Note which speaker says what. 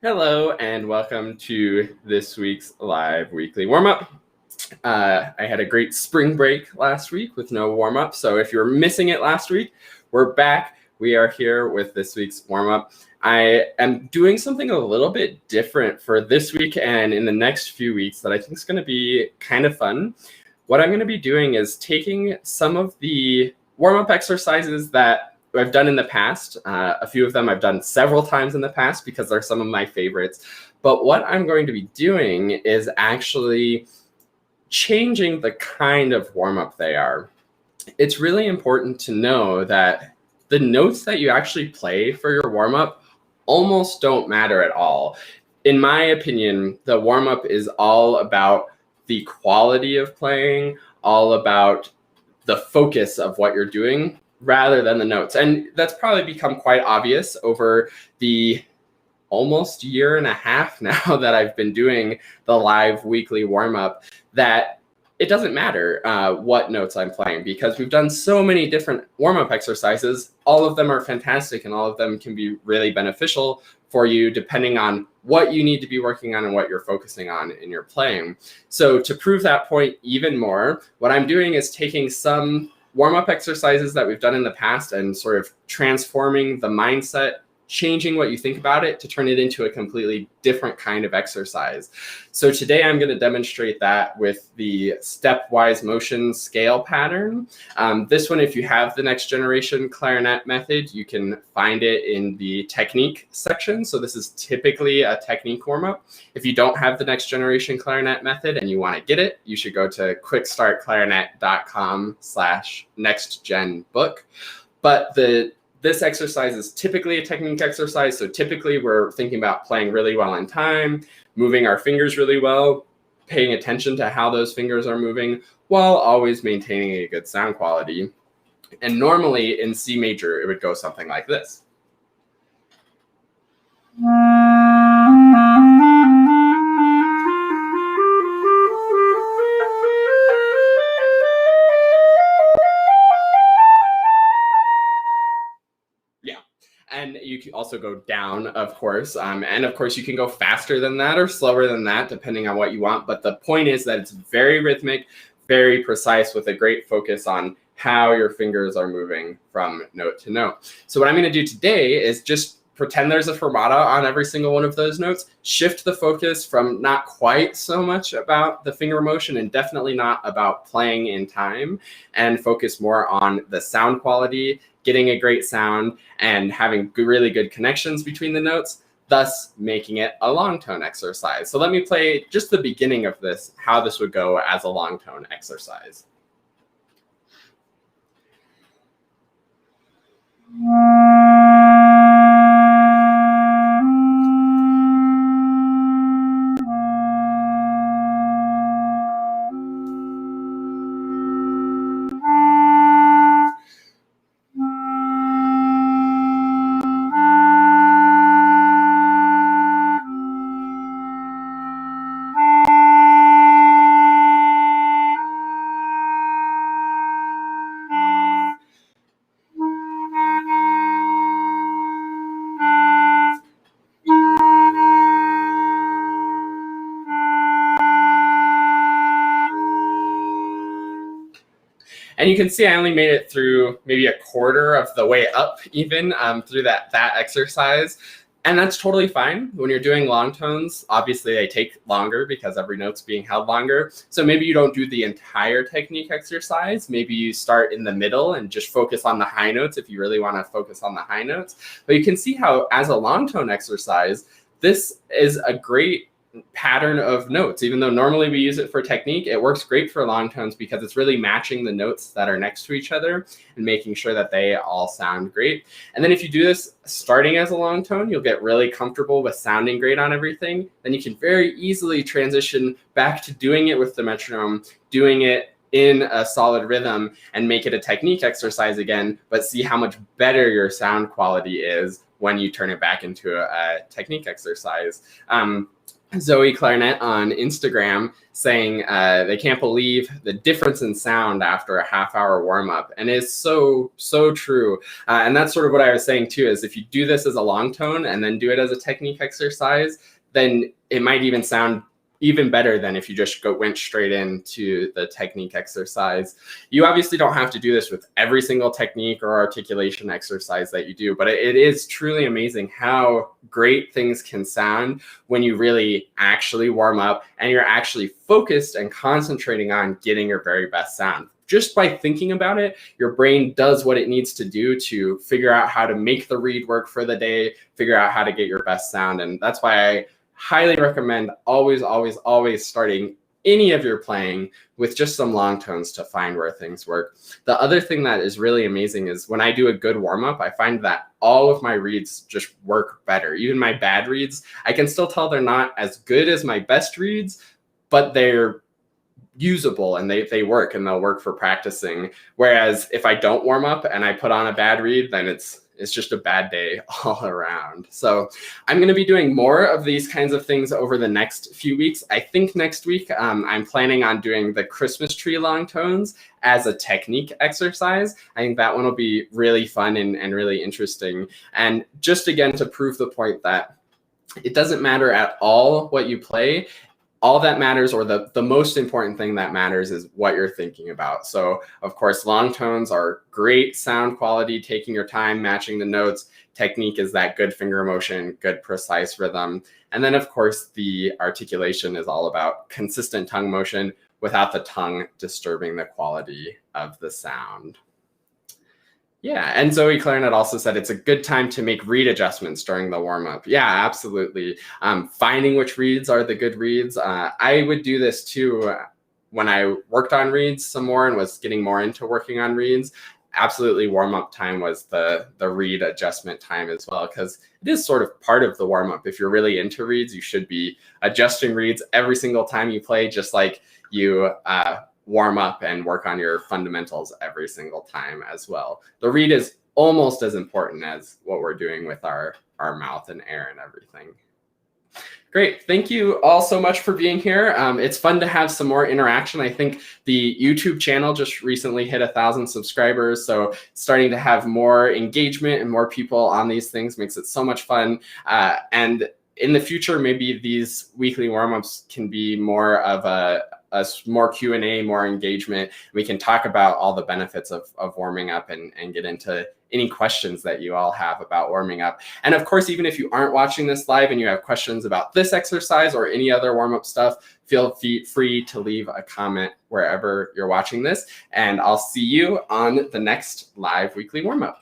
Speaker 1: Hello and welcome to this week's live weekly warm-up. I had a great spring break last week with no warm-up, so if you're missing it last week, we're back. We are here with this week's warm-up. I am doing something a little bit different for this week and in the next few weeks that I think is going to be kind of fun. What I'm going to be doing is taking some of the warm-up exercises that I've done in the past. A few of them I've done several times in the past because they're some of my favorites. But what I'm going to be doing is actually changing the kind of warm-up they are. It's really important to know that the notes that you actually play for your warm-up almost don't matter at all. In my opinion, the warm-up is all about the quality of playing, all about the focus of what you're doing, rather than the notes. And that's probably become quite obvious over the almost year and a half now that I've been doing the live weekly warm-up, that it doesn't matter what notes I'm playing because we've done so many different warm-up exercises. All of them are fantastic and all of them can be really beneficial for you depending on what you need to be working on and what you're focusing on in your playing. So to prove that point even more, what I'm doing is taking some warm-up exercises that we've done in the past and sort of transforming the mindset, changing what you think about it to turn it into a completely different kind of exercise. So today I'm going to demonstrate that with the stepwise motion scale pattern. This one, if you have the next generation clarinet method, you can find it in the technique section. So this is typically a technique warm-up. If you don't have the next generation clarinet method and you want to get it, you should go to quickstartclarinet.com/nextgenbook. But this exercise is typically a technique exercise. So typically we're thinking about playing really well in time, moving our fingers really well, paying attention to how those fingers are moving while always maintaining a good sound quality. And normally in C major, it would go something like this. And you can also go down, of course. And of course, you can go faster than that or slower than that, depending on what you want. But the point is that it's very rhythmic, very precise with a great focus on how your fingers are moving from note to note. So what I'm going to do today is just pretend there's a fermata on every single one of those notes, shift the focus from not quite so much about the finger motion and definitely not about playing in time, and focus more on the sound quality, getting a great sound, and having really good connections between the notes, thus making it a long tone exercise. So let me play just the beginning of this, how this would go as a long tone exercise. And you can see I only made it through maybe a quarter of the way up even through that exercise. And that's totally fine. When you're doing long tones, obviously they take longer because every note's being held longer. So maybe you don't do the entire technique exercise. Maybe you start in the middle and just focus on the high notes if you really want to focus on the high notes. But you can see how as a long tone exercise, this is a great pattern of notes. Even though normally we use it for technique, it works great for long tones because it's really matching the notes that are next to each other and making sure that they all sound great. And then if you do this starting as a long tone, you'll get really comfortable with sounding great on everything. Then you can very easily transition back to doing it with the metronome, doing it in a solid rhythm, and make it a technique exercise again, but see how much better your sound quality is when you turn it back into a technique exercise. Zoe Clarinet on Instagram saying they can't believe the difference in sound after a half-hour warm-up, and it's so true. And that's sort of what I was saying too, is if you do this as a long tone and then do it as a technique exercise, then it might even sound even better than if you just went straight into the technique exercise. You obviously don't have to do this with every single technique or articulation exercise that you do, but it is truly amazing how great things can sound when you really actually warm up and you're actually focused and concentrating on getting your very best sound. Just by thinking about it, your brain does what it needs to do to figure out how to make the reed work for the day, figure out how to get your best sound. And that's why I highly recommend always starting any of your playing with just some long tones to find where things work. The other thing that is really amazing is when I do a good warm-up, I find that all of my reeds just work better. Even my bad reeds, I can still tell they're not as good as my best reeds, but they're usable and they work, and they'll work for practicing. Whereas if I don't warm up and I put on a bad reed, then it's just a bad day all around. So I'm going to be doing more of these kinds of things over the next few weeks. I think next week I'm planning on doing the Christmas tree long tones as a technique exercise. I think that one will be really fun and really interesting. And just again, to prove the point that it doesn't matter at all what you play. All that matters, or the most important thing that matters, is what you're thinking about. So of course, long tones are great sound quality, taking your time, matching the notes. Technique is that good finger motion, good precise rhythm. And then of course, the articulation is all about consistent tongue motion without the tongue disturbing the quality of the sound. Yeah, and Zoe Clarinet also said it's a good time to make reed adjustments during the warm-up. Yeah, absolutely. Finding which reeds are the good reeds. I would do this too when I worked on reeds some more and was getting more into working on reeds. Absolutely, warm-up time was the reed adjustment time as well, because it is sort of part of the warm-up. If you're really into reeds, you should be adjusting reeds every single time you play, just like you warm up and work on your fundamentals every single time as well. The reed is almost as important as what we're doing with our mouth and air and everything. Great. Thank you all so much for being here. It's fun to have some more interaction. I think the YouTube channel just recently hit 1,000 subscribers. So starting to have more engagement and more people on these things makes it so much fun. And in the future, maybe these weekly warm-ups can be more of a more Q&A, more engagement. We can talk about all the benefits of warming up and get into any questions that you all have about warming up. And of course, even if you aren't watching this live and you have questions about this exercise or any other warm-up stuff, feel free to leave a comment wherever you're watching this. And I'll see you on the next live weekly warm-up.